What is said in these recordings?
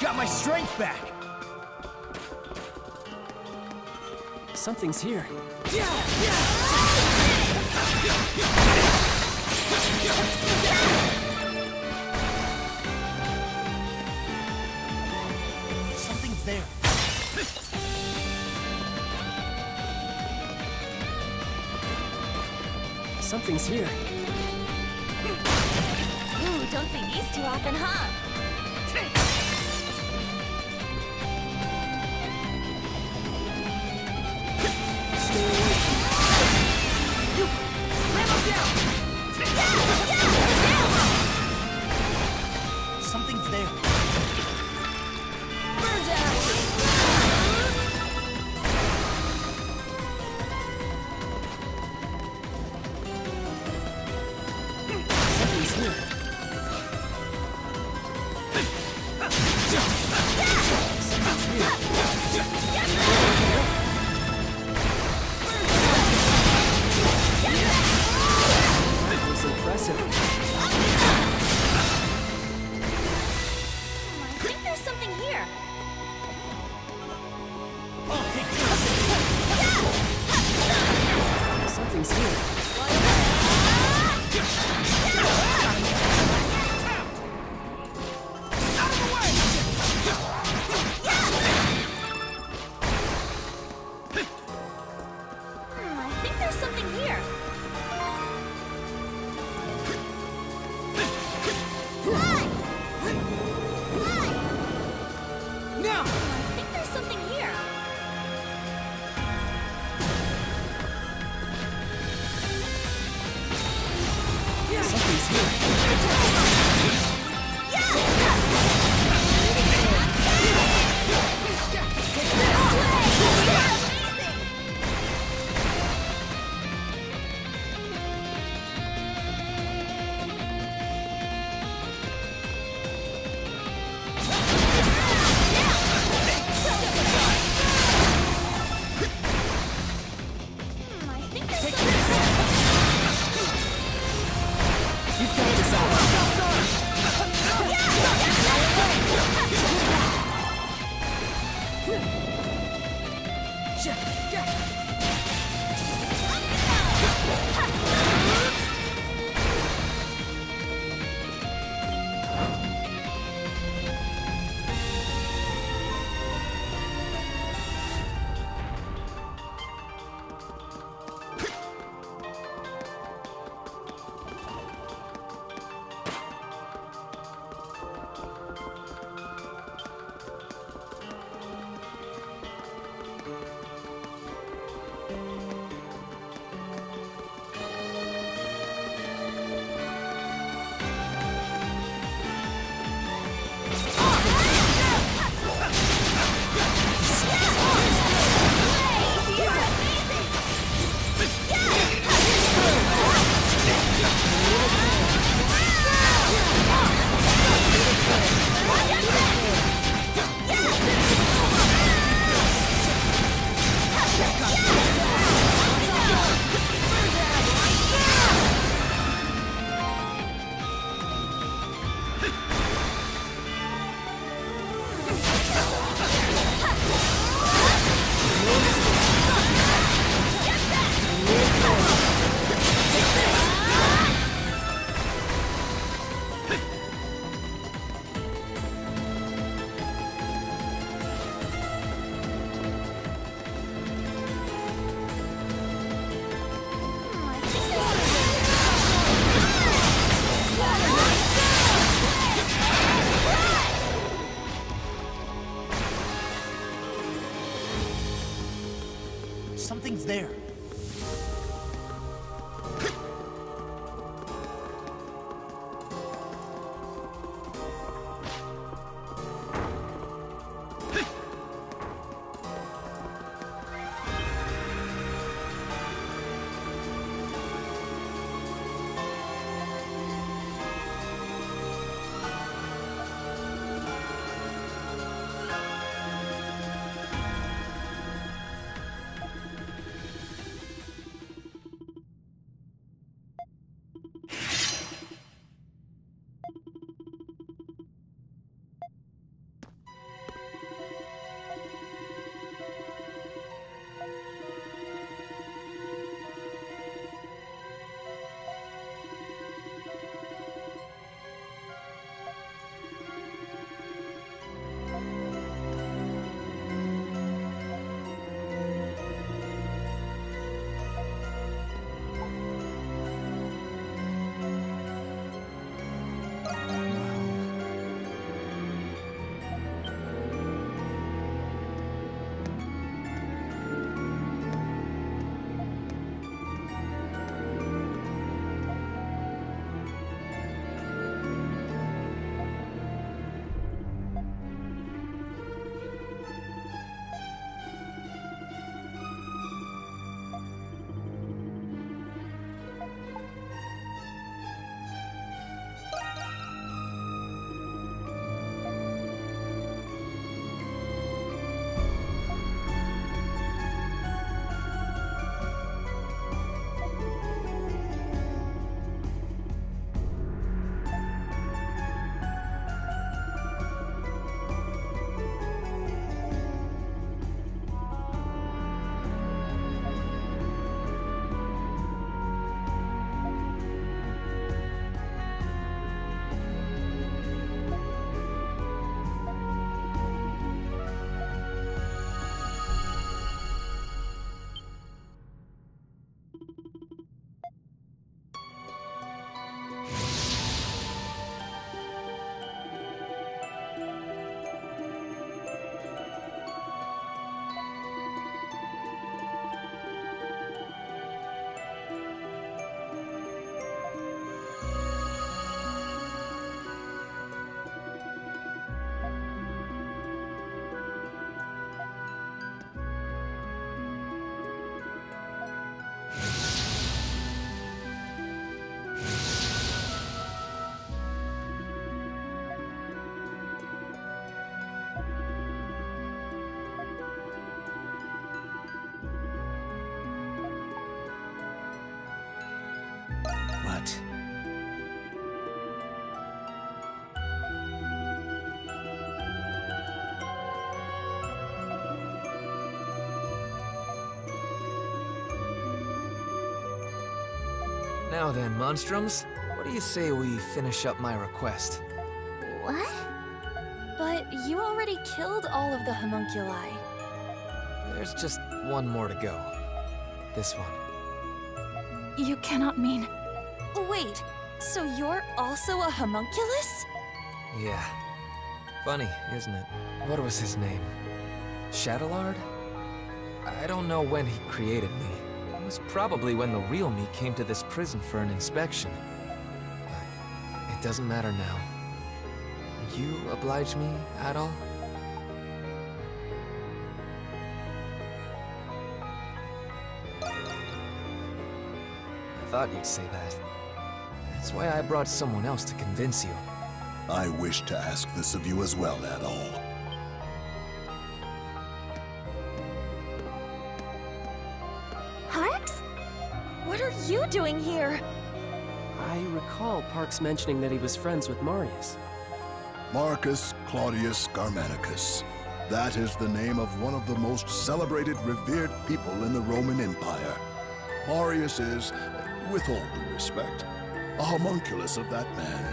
Got my strength back! Something's here. Something's there. Something's here. Ooh, don't see these too often, huh? Something's there. Something's here. That was impressive. I think there's something here. Something's here. I think there's something here. Now! I think there's something here. Something's here. I think there's something here. You've got this out. Something's there. What? Now then, Monstrums, what do you say we finish up my request? What? But you already killed all of the homunculi. There's just one more to go. This one. You cannot mean... Wait, so you're also a homunculus? Yeah. Funny, isn't it? What was his name? Shadowlard? I don't know when he created me. It was probably when the real me came to this prison for an inspection. But it doesn't matter now. Would you oblige me at all? I thought you'd say that. That's why I brought someone else to convince you. I wish to ask this of you as well, Adol. Parks? What are you doing here? I recall Parks mentioning that he was friends with Marius. Marcus Claudius Germanicus. That is the name of one of the most celebrated, revered people in the Roman Empire. Marius is, with all due respect, a homunculus of that man.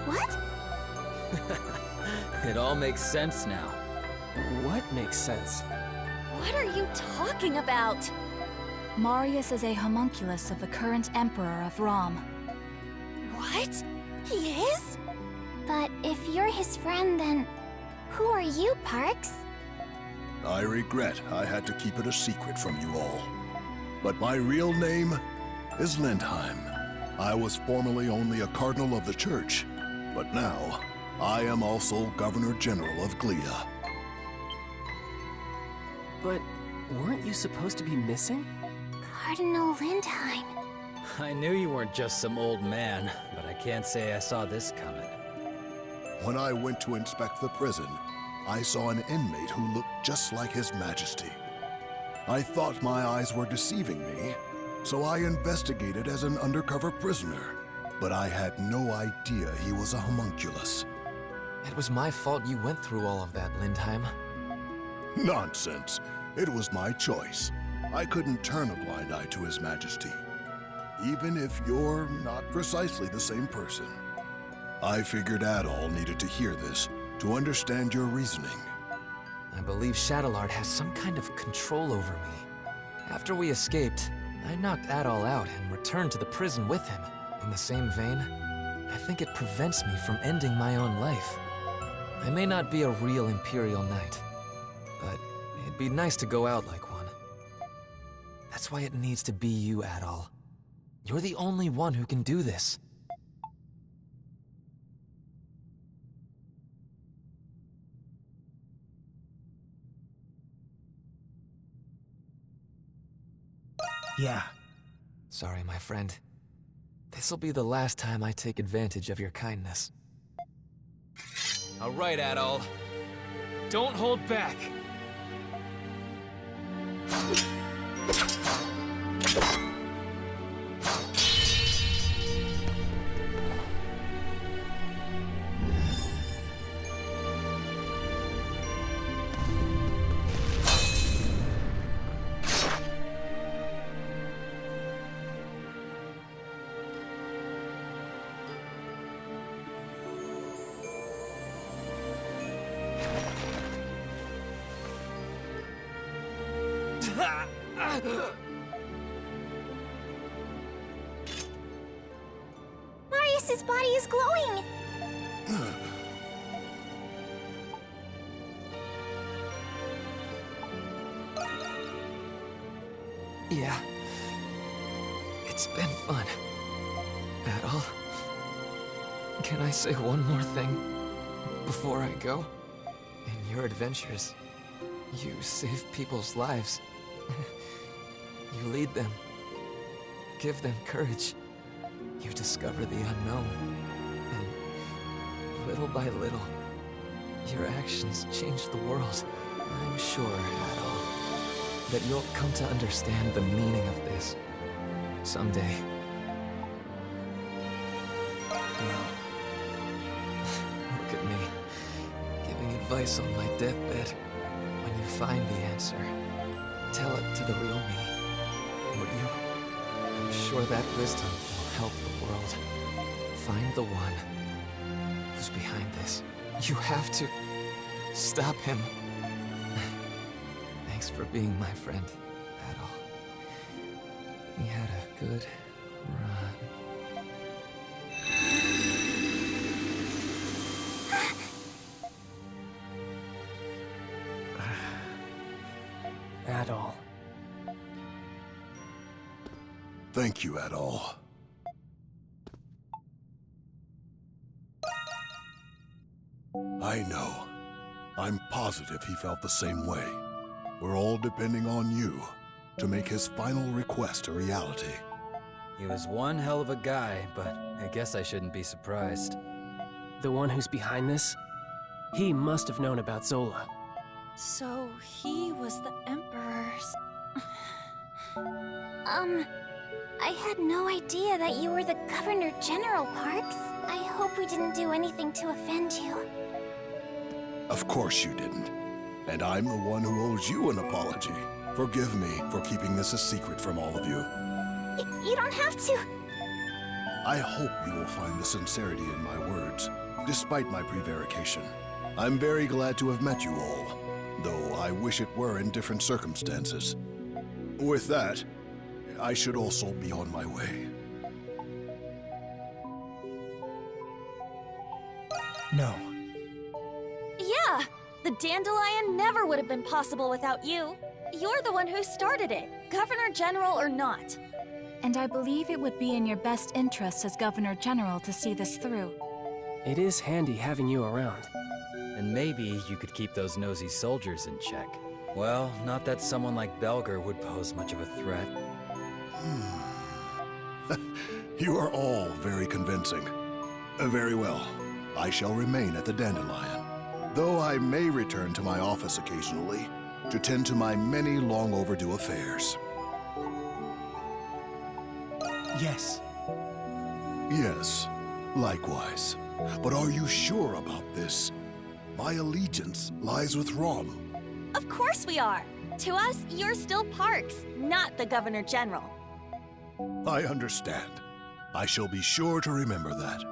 What? It all makes sense now. What makes sense? What are you talking about? Marius is a homunculus of the current Emperor of Rom. What? He is? But if you're his friend, then who are you, Parks? I regret I had to keep it a secret from you all. But my real name is Lindheim. I was formerly only a cardinal of the church, but now I am also Governor General of Glia. But weren't you supposed to be missing? Cardinal Lindheim. I knew you weren't just some old man, but I can't say I saw this coming. When I went to inspect the prison, I saw an inmate who looked just like His Majesty. I thought my eyes were deceiving me, so I investigated as an undercover prisoner. But I had no idea he was a homunculus. It was my fault you went through all of that, Lindheim. Nonsense. It was my choice. I couldn't turn a blind eye to His Majesty, even if you're not precisely the same person. I figured Adol needed to hear this to understand your reasoning. I believe Shadowlard has some kind of control over me. After we escaped, I knocked Adol out and returned to the prison with him. In the same vein, I think it prevents me from ending my own life. I may not be a real Imperial Knight, but it'd be nice to go out like one. That's why it needs to be you, Adol. You're the only one who can do this. Yeah. Sorry, my friend. This'll be the last time I take advantage of your kindness. All right, Adol. Don't hold back. Marius's body is glowing! Yeah. It's been fun. Adol, can I say one more thing before I go? In your adventures, you save people's lives. You lead them. Give them courage. You discover the unknown. And little by little, your actions change the world. I'm sure, Adol, that you'll come to understand the meaning of this someday. Look at me, giving advice on my deathbed. When you find the answer, tell it to the real me, would you? I'm sure that wisdom will help the world. Find the one who's behind this. You have to stop him. Thanks for being my friend, Adol. We had a good run. Adol. Thank you, Adol. I know. I'm positive he felt the same way. We're all depending on you to make his final request a reality. He was one hell of a guy, but I guess I shouldn't be surprised. The one who's behind this? He must have known about Zola. So he was the Emperor's... I had no idea that you were the Governor General, Parks. I hope we didn't do anything to offend you. Of course you didn't. And I'm the one who owes you an apology. Forgive me for keeping this a secret from all of you. You don't have to. I hope you will find the sincerity in my words, despite my prevarication. I'm very glad to have met you all, though I wish it were in different circumstances. With that, I should also be on my way. No. Yeah! The Dandelion never would have been possible without you. You're the one who started it, Governor General or not. And I believe it would be in your best interest as Governor General to see this through. It is handy having you around. And maybe you could keep those nosy soldiers in check. Well, not that someone like Belger would pose much of a threat. You are all very convincing. Very well. I shall remain at the Dandelion, though I may return to my office occasionally to tend to my many long overdue affairs. Yes. Yes, likewise. But are you sure about this? My allegiance lies with Rom. Of course we are! To us, you're still Parks, not the Governor General. I understand. I shall be sure to remember that.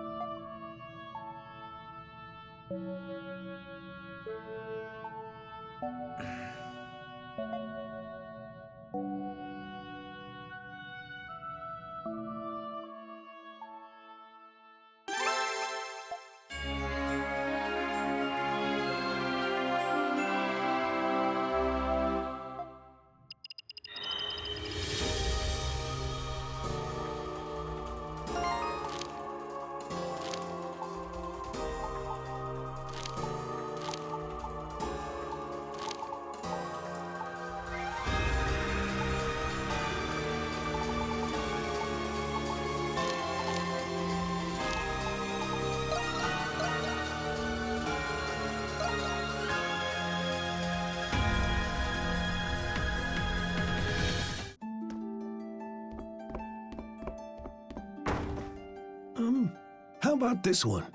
How about this one?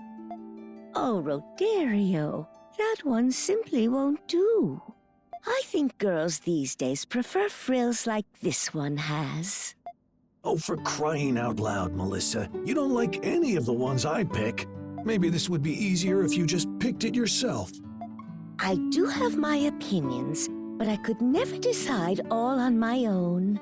Oh, Roderio, that one simply won't do. I think girls these days prefer frills like this one has. Oh, for crying out loud, Melissa. You don't like any of the ones I pick. Maybe this would be easier if you just picked it yourself. I do have my opinions, but I could never decide all on my own.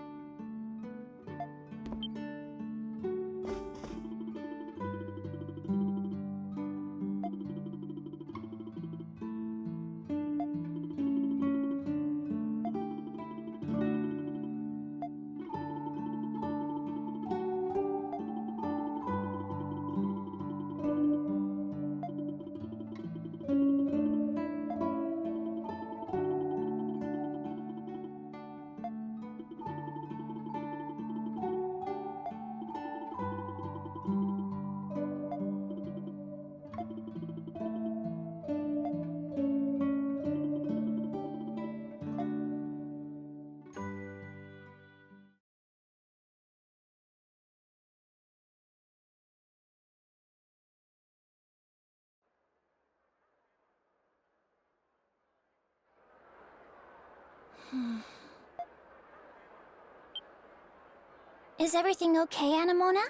Is everything okay, Anemona?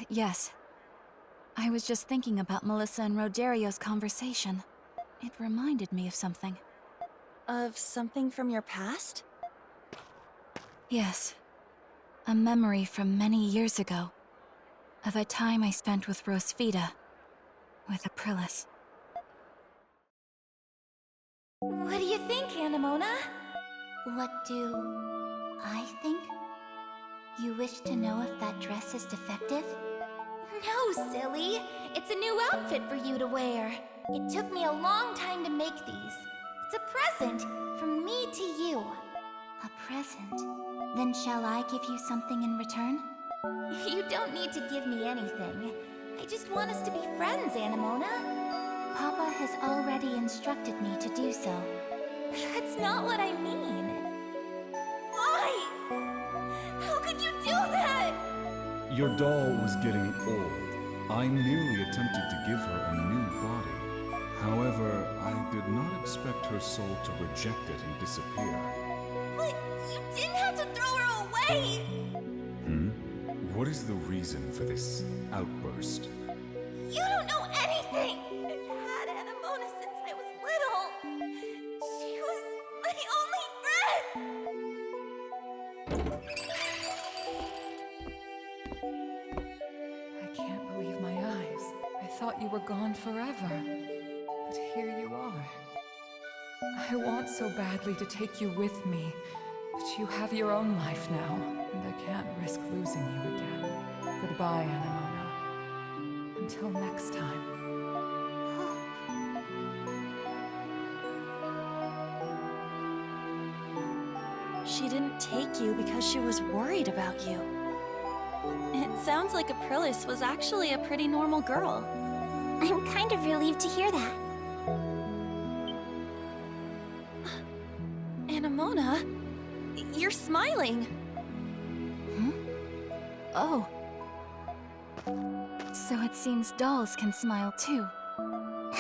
Yes. I was just thinking about Melissa and Roderio's conversation. It reminded me of something. Of something from your past? Yes. A memory from many years ago. Of a time I spent with Rosfida. With Aprilis. What do you think, Anemona? What do I think? You wish to know if that dress is defective? No, silly! It's a new outfit for you to wear. It took me a long time to make these. It's a present from me to you. A present? Then shall I give you something in return? You don't need to give me anything. I just want us to be friends, Anemona. Papa has already instructed me to do so. That's not what I mean. Why? How could you do that? Your doll was getting old. I merely attempted to give her a new body. However, I did not expect her soul to reject it and disappear. But you didn't have to throw her away! What is the reason for this outburst? You don't know anything! I've had Anemona since I was little. She was my only friend! I can't believe my eyes. I thought you were gone forever. But here you are. I want so badly to take you with me, but you have your own life now, and I can't risk losing you again. Goodbye, Anemona. Until next time. She didn't take you because she was worried about you. It sounds like Aprilis was actually a pretty normal girl. I'm kind of relieved to hear that. Anemona, you're smiling. Oh. So it seems dolls can smile too.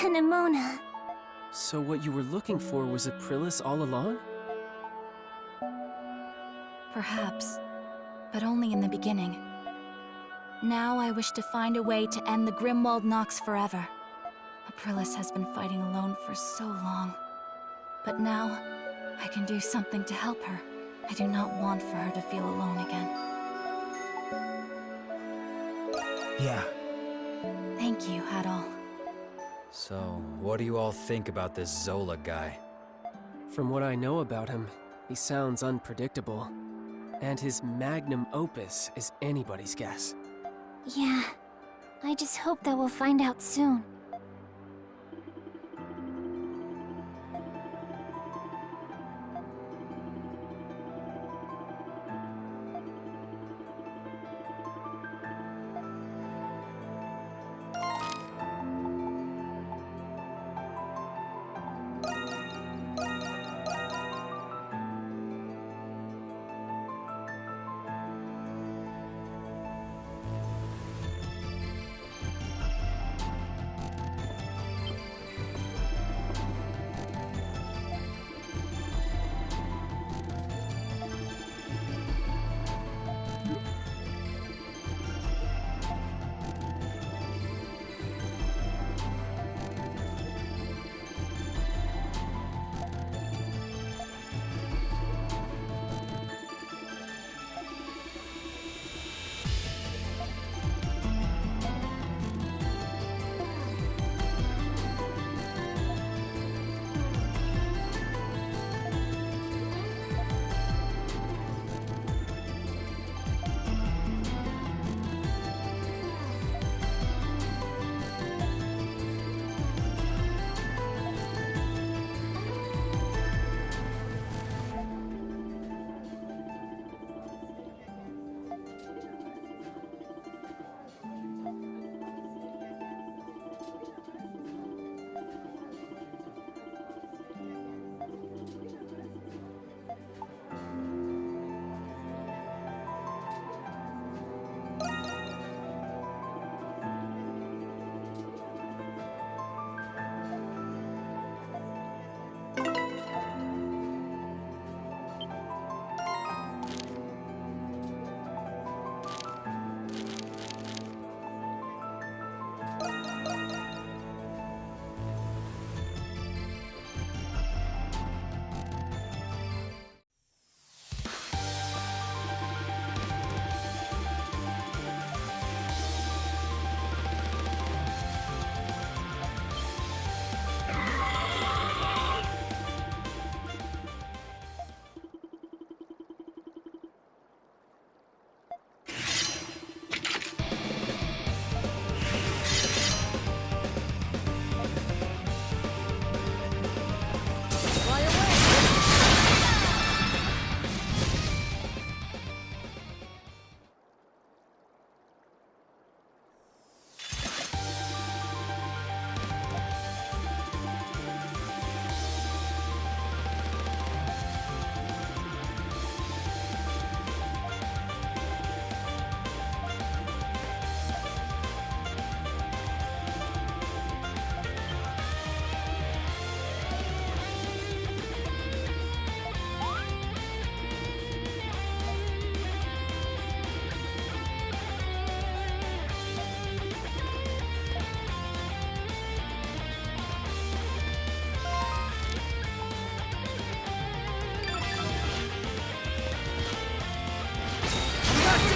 Anemona. So what you were looking for was Aprilis all along? Perhaps, but only in the beginning. Now I wish to find a way to end the Grimwald Nox forever. Aprilis has been fighting alone for so long. But now, I can do something to help her. I do not want for her to feel alone again. Yeah. Thank you, Hadal. So, what do you all think about this Zola guy? From what I know about him, he sounds unpredictable. And his magnum opus is anybody's guess. Yeah, I just hope that we'll find out soon.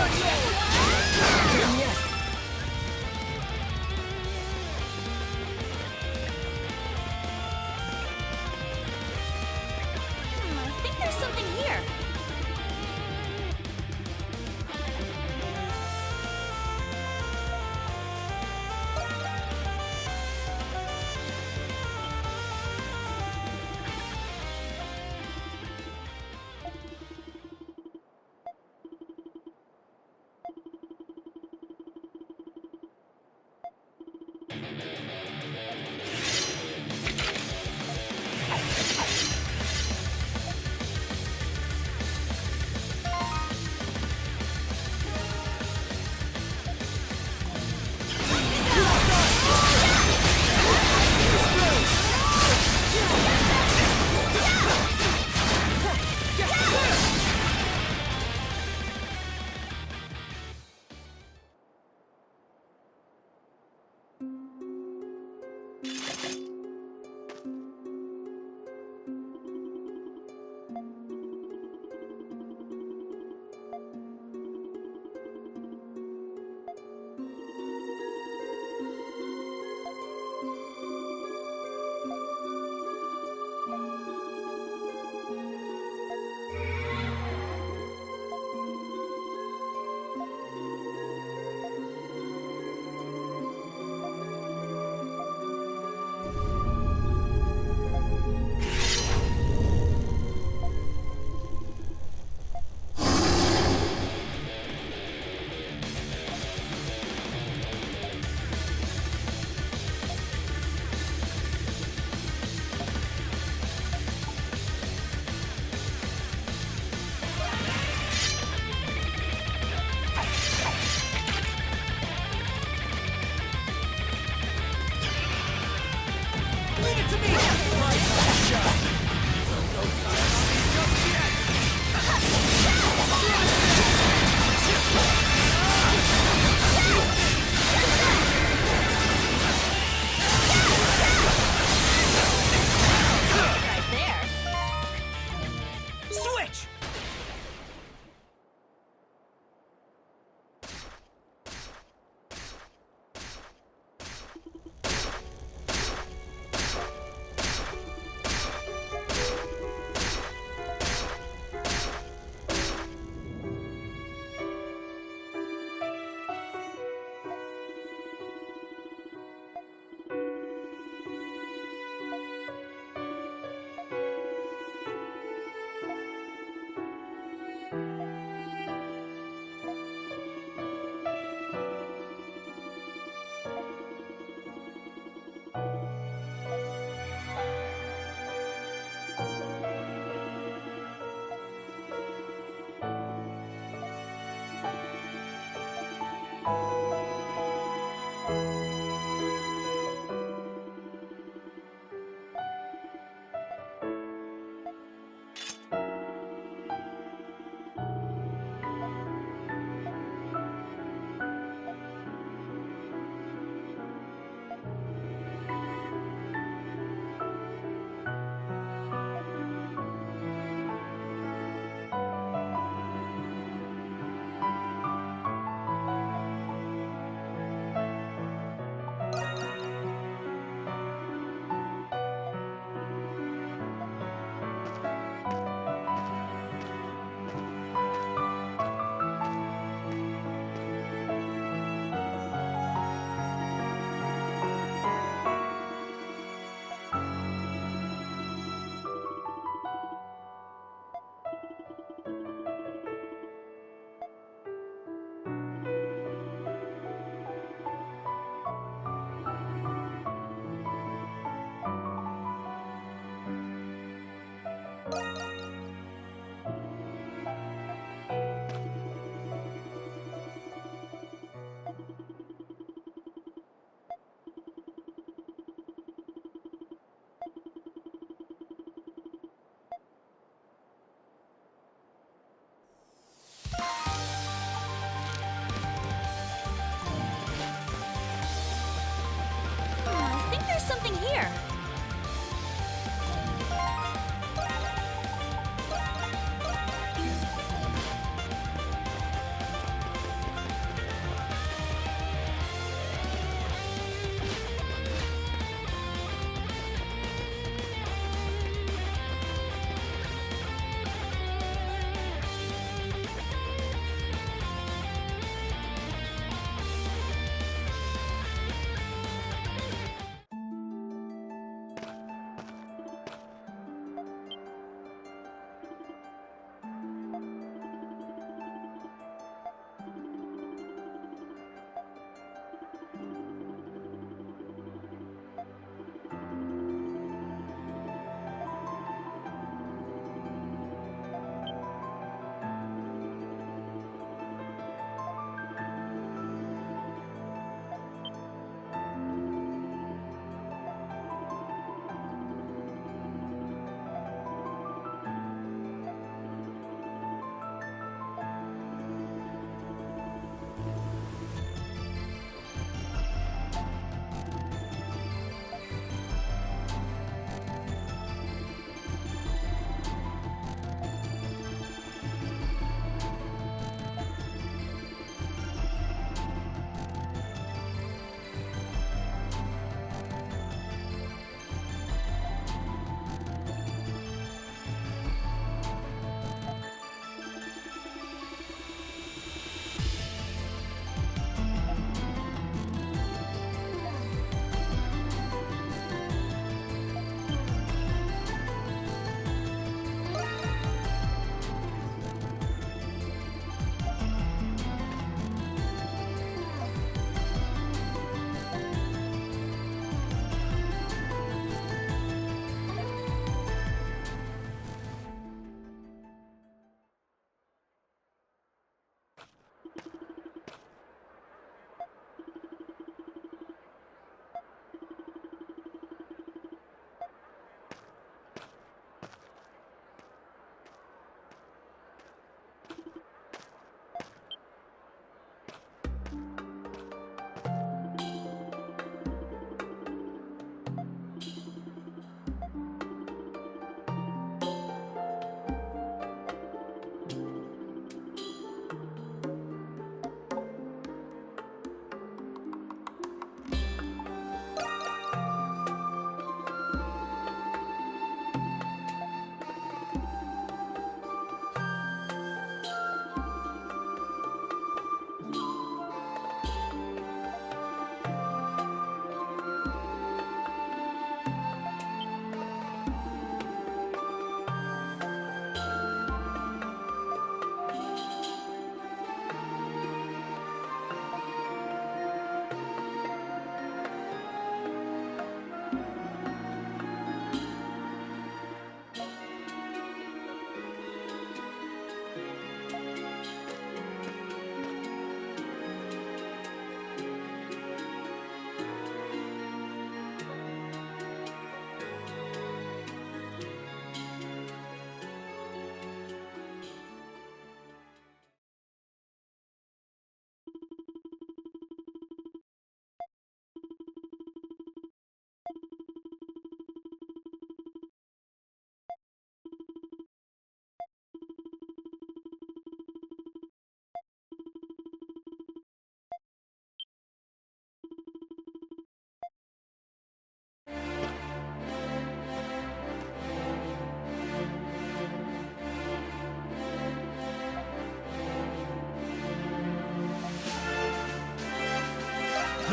Done yet. I think there's something here.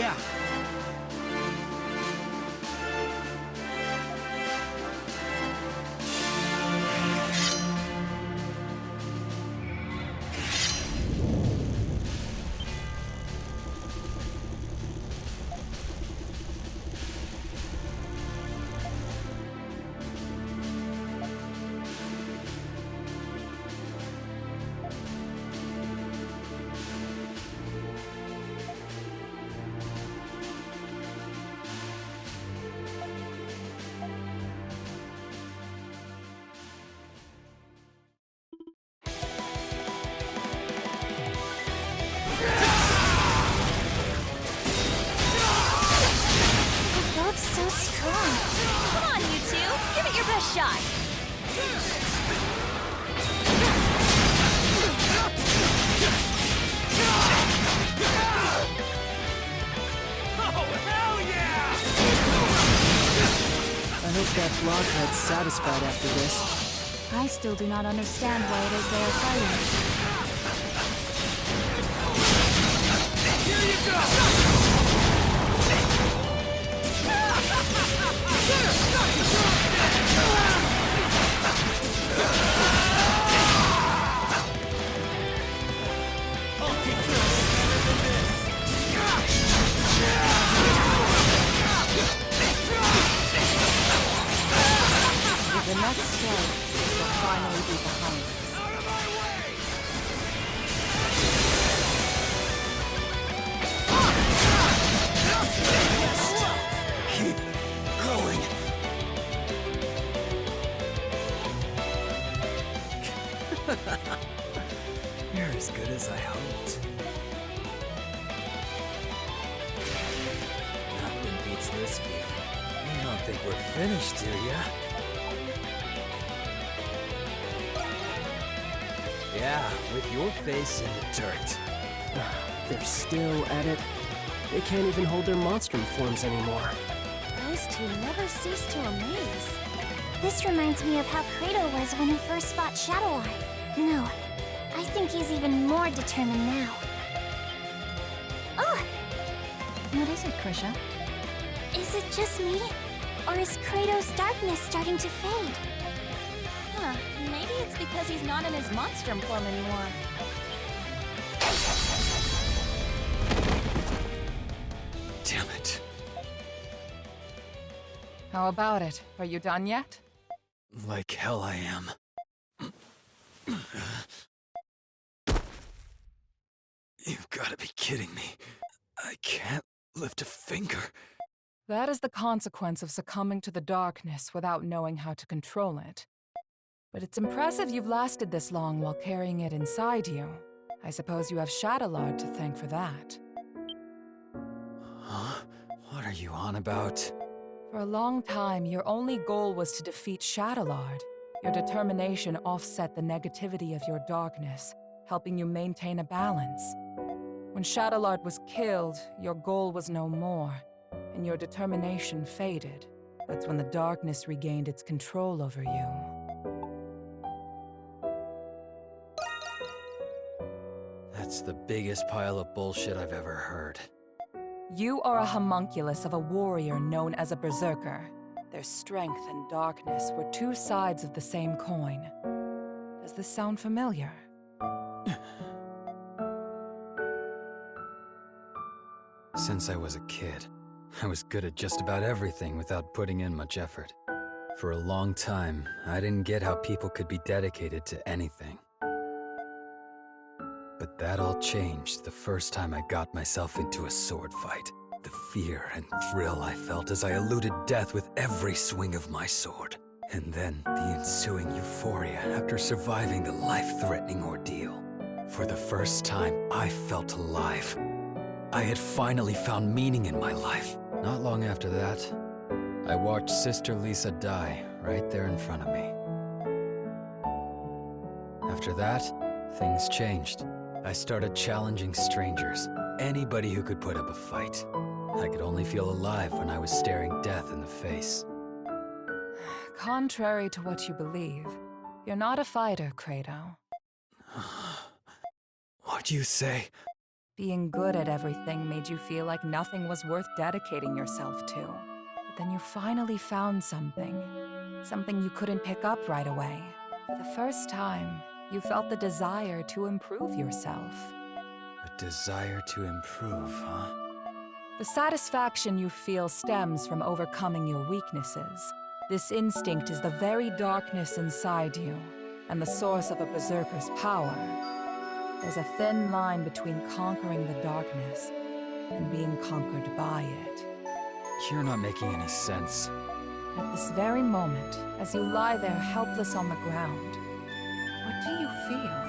Yeah. So strong. Come on, you two. Give it your best shot. Oh, hell yeah! I hope that blockhead's satisfied after this. I still do not understand why it is they are fighting. Here you go! The next strike will finally be behind us. Out of my way! Keep going. You're as good as I hoped. Nothing beats this feeling. You don't think we're finished, do ya? Yeah, with your face in the dirt. They're still at it. They can't even hold their monstrum forms anymore. Those two never cease to amaze. This reminds me of how Kratos was when he first fought Shadowlord. No, I think he's even more determined now. Oh! What is it, Krisha? Is it just me? Or is Kratos' darkness starting to fade? Huh, maybe it's because he's not in his monstrum form anymore. Damn it. How about it? Are you done yet? Like hell I am. You've got to be kidding me. I can't lift a finger. That is the consequence of succumbing to the darkness without knowing how to control it. But it's impressive you've lasted this long while carrying it inside you. I suppose you have Shadowlord to thank for that. Huh? What are you on about? For a long time, your only goal was to defeat Shadowlord. Your determination offset the negativity of your darkness, helping you maintain a balance. When Shadowlord was killed, your goal was no more, and your determination faded. That's when the darkness regained its control over you. That's the biggest pile of bullshit I've ever heard. You are a homunculus of a warrior known as a berserker. Their strength and darkness were two sides of the same coin. Does this sound familiar? Since I was a kid, I was good at just about everything without putting in much effort. For a long time, I didn't get how people could be dedicated to anything. But that all changed the first time I got myself into a sword fight. The fear and thrill I felt as I eluded death with every swing of my sword. And then the ensuing euphoria after surviving the life-threatening ordeal. For the first time, I felt alive. I had finally found meaning in my life. Not long after that, I watched Sister Lisa die right there in front of me. After that, things changed. I started challenging strangers, anybody who could put up a fight. I could only feel alive when I was staring death in the face. Contrary to what you believe, you're not a fighter, Kratos. What'd you say? Being good at everything made you feel like nothing was worth dedicating yourself to. But then you finally found something. Something you couldn't pick up right away. For the first time, you felt the desire to improve yourself. A desire to improve, huh? The satisfaction you feel stems from overcoming your weaknesses. This instinct is the very darkness inside you, and the source of a berserker's power. There's a thin line between conquering the darkness and being conquered by it. You're not making any sense. At this very moment, as you lie there helpless on the ground, what do you feel?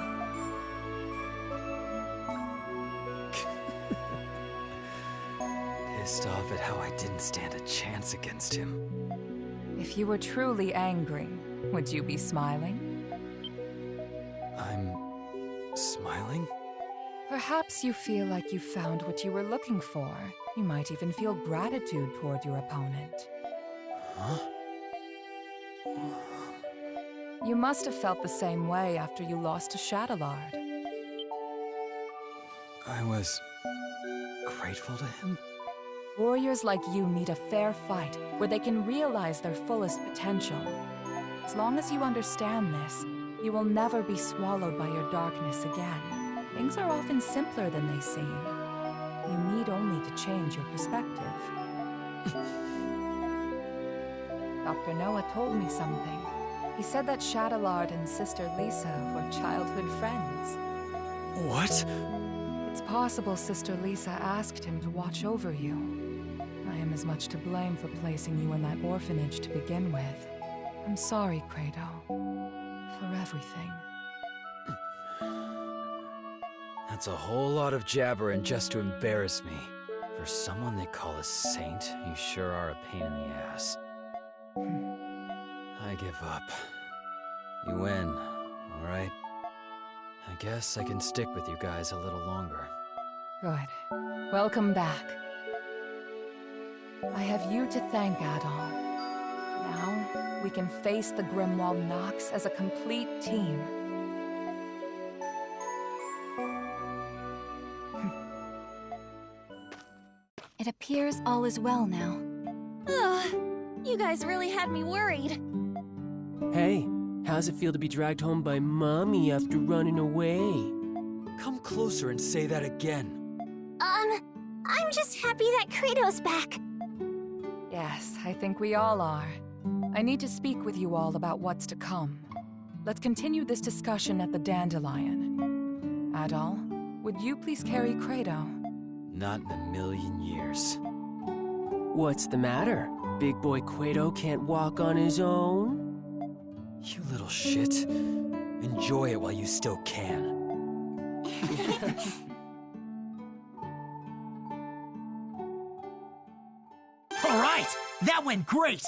Pissed off at how I didn't stand a chance against him. If you were truly angry, would you be smiling? I'm smiling? Perhaps you feel like you found what you were looking for. You might even feel gratitude toward your opponent. Huh? You must have felt the same way after you lost to Shadowlord. I was grateful to him? Warriors like you need a fair fight where they can realize their fullest potential. As long as you understand this, you will never be swallowed by your darkness again. Things are often simpler than they seem. You need only to change your perspective. Dr. Noah told me something. He said that Shadowlord and Sister Lisa were childhood friends. What? It's possible Sister Lisa asked him to watch over you. I am as much to blame for placing you in that orphanage to begin with. I'm sorry, Credo, for everything. That's a whole lot of jabbering just to embarrass me. For someone they call a saint, you sure are a pain in the ass. I give up. You win, all right? I guess I can stick with you guys a little longer. Good. Welcome back. I have you to thank, Adol. Now, we can face the Grimwald Nox as a complete team. It appears all is well now. Ugh, you guys really had me worried. Hey, how's it feel to be dragged home by Mommy after running away? Come closer and say that again. I'm just happy that Kratos back. Yes, I think we all are. I need to speak with you all about what's to come. Let's continue this discussion at the Dandelion. Adol, would you please carry Credo? Not in a million years. What's the matter? Big boy Quato can't walk on his own? You little shit. Enjoy it while you still can. All right! That went great!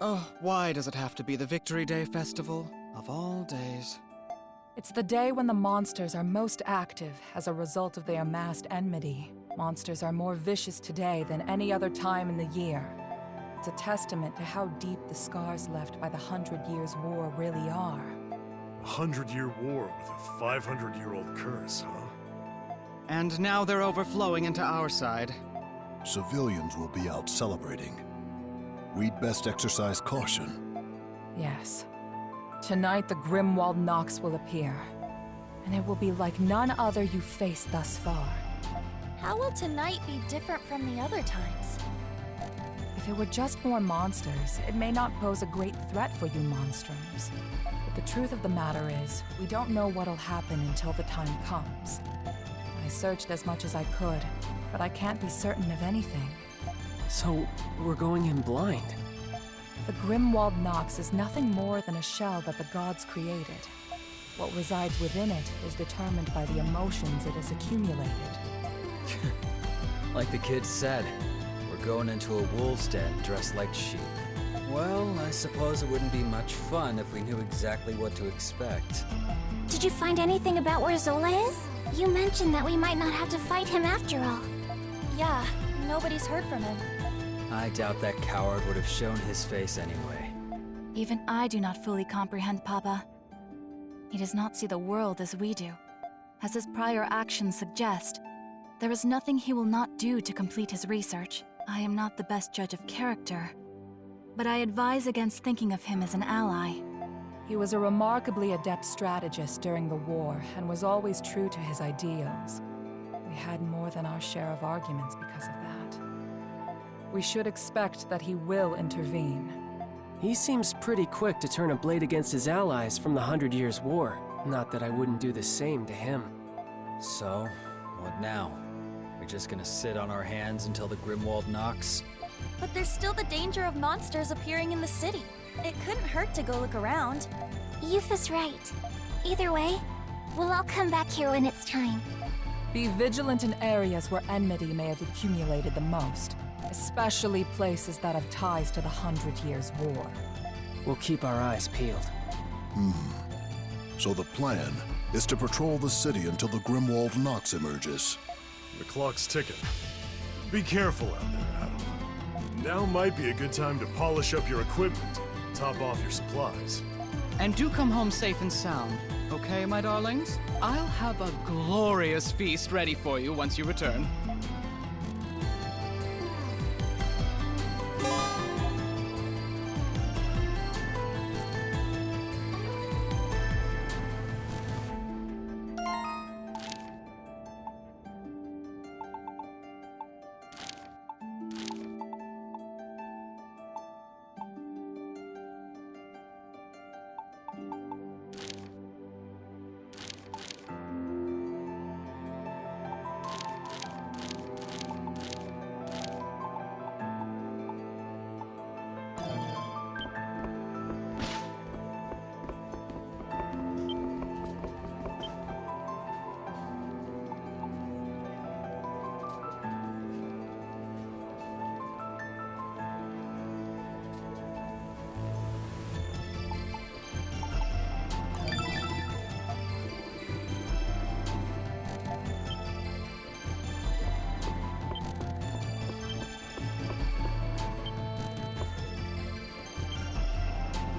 Oh, why does it have to be the Victory Day festival? Of all days. It's the day when the monsters are most active as a result of their amassed enmity. Monsters are more vicious today than any other time in the year. It's a testament to how deep the scars left by the 100 Years' War really are. A 100-year war with a 500-year-old curse, huh? And now they're overflowing into our side. Civilians will be out celebrating. We'd best exercise caution. Yes. Tonight the Grimwald Nox will appear. And it will be like none other you've faced thus far. How will tonight be different from the other times? If it were just more monsters, it may not pose a great threat for you Monstrums. But the truth of the matter is, we don't know what'll happen until the time comes. I searched as much as I could, but I can't be certain of anything. So, we're going in blind. The Grimwald Nox is nothing more than a shell that the gods created. What resides within it is determined by the emotions it has accumulated. Like the kid said, we're going into a wolf's den dressed like sheep. Well, I suppose it wouldn't be much fun if we knew exactly what to expect. Did you find anything about where Zola is? You mentioned that we might not have to fight him after all. Yeah, nobody's heard from him. I doubt that coward would have shown his face anyway. Even I do not fully comprehend Papa. He does not see the world as we do. As his prior actions suggest, there is nothing he will not do to complete his research. I am not the best judge of character, but I advise against thinking of him as an ally. He was a remarkably adept strategist during the war and was always true to his ideals. We had more than our share of arguments because of that. We should expect that he will intervene. He seems pretty quick to turn a blade against his allies from the 100 Years' War. Not that I wouldn't do the same to him. So, what now? We're just gonna sit on our hands until the Grimwald Nox? But there's still the danger of monsters appearing in the city. It couldn't hurt to go look around. Yufa's right. Either way, we'll all come back here when it's time. Be vigilant in areas where enmity may have accumulated the most, especially places that have ties to the 100 Years' War. We'll keep our eyes peeled. So the plan is to patrol the city until the Grimwald Nox emerges. The clock's ticking. Be careful out there, Adam. Now might be a good time to polish up your equipment, top off your supplies. And do come home safe and sound, okay, my darlings? I'll have a glorious feast ready for you once you return.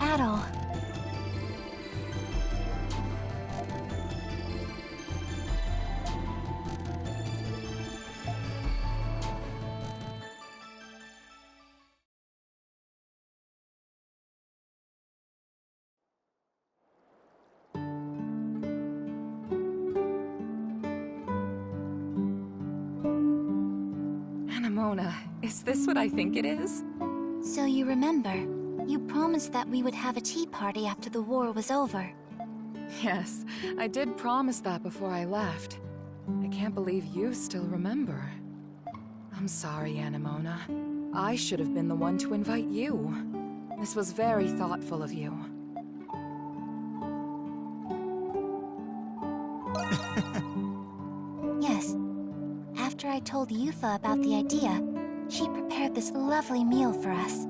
Adol. Anemona, is this what I think it is? So you remember, you promised that we would have a tea party after the war was over. Yes, I did promise that before I left. I can't believe you still remember. I'm sorry, Anemona. I should have been the one to invite you. This was very thoughtful of you. Yes. After I told Yufa about the idea, she prepared this lovely meal for us.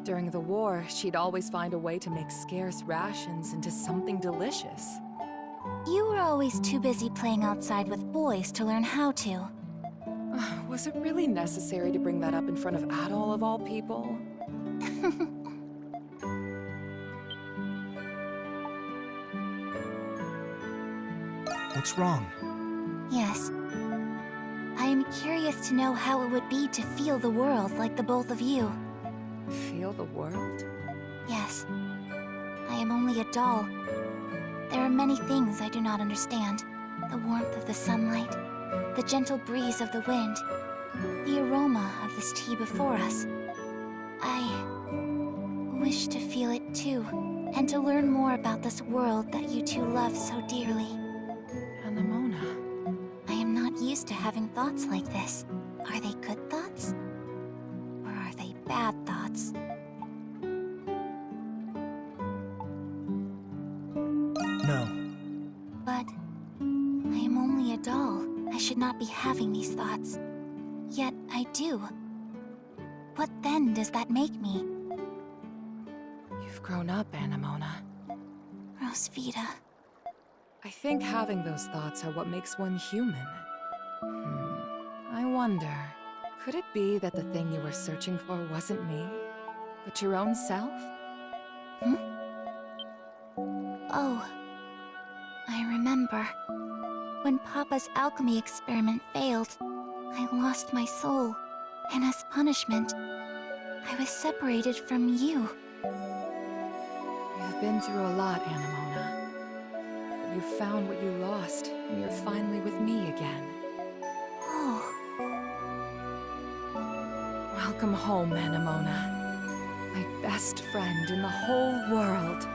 During the war, she'd always find a way to make scarce rations into something delicious. You were always too busy playing outside with boys to learn how to. Was it really necessary to bring that up in front of Adol of all people? What's wrong? Yes. I am curious to know how it would be to feel the world like the both of you. Feel the world? Yes. I am only a doll. There are many things I do not understand. The warmth of the sunlight, the gentle breeze of the wind, the aroma of this tea before us. I wish to feel it too, and to learn more about this world that you two love so dearly. Anemona. I am not used to having thoughts like this. Are they good thoughts? Or are they bad thoughts? No. But I am only a doll. I should not be having these thoughts. Yet I do. What then does that make me? You've grown up, Anemona. Rosvita. I think having those thoughts are what makes one human. I wonder, could it be that the thing you were searching for wasn't me, but your own self? Oh, I remember. When Papa's alchemy experiment failed, I lost my soul, and as punishment, I was separated from you. You've been through a lot, Anemona. But you found what you lost, and you're finally with me again. Oh. Welcome home, Anemona. My best friend in the whole world.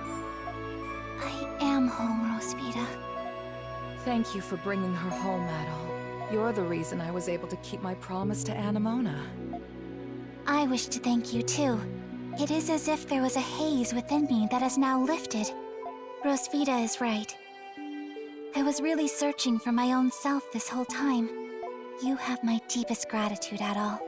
I am home, Rosvita. Thank you for bringing her home, Adol. You're the reason I was able to keep my promise to Anemona. I wish to thank you too. It is as if there was a haze within me that has now lifted. Rosvita is right. I was really searching for my own self this whole time. You have my deepest gratitude, Adol.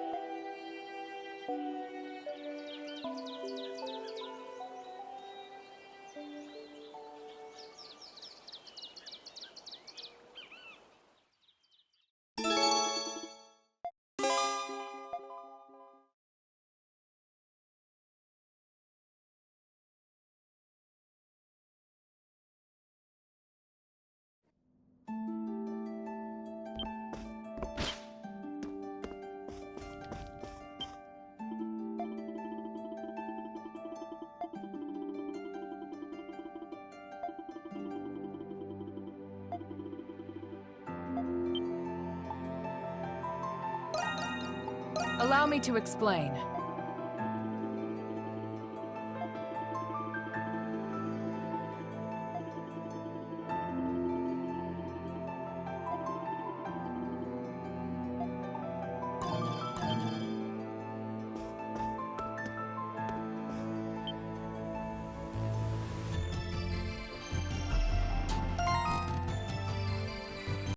Allow me to explain.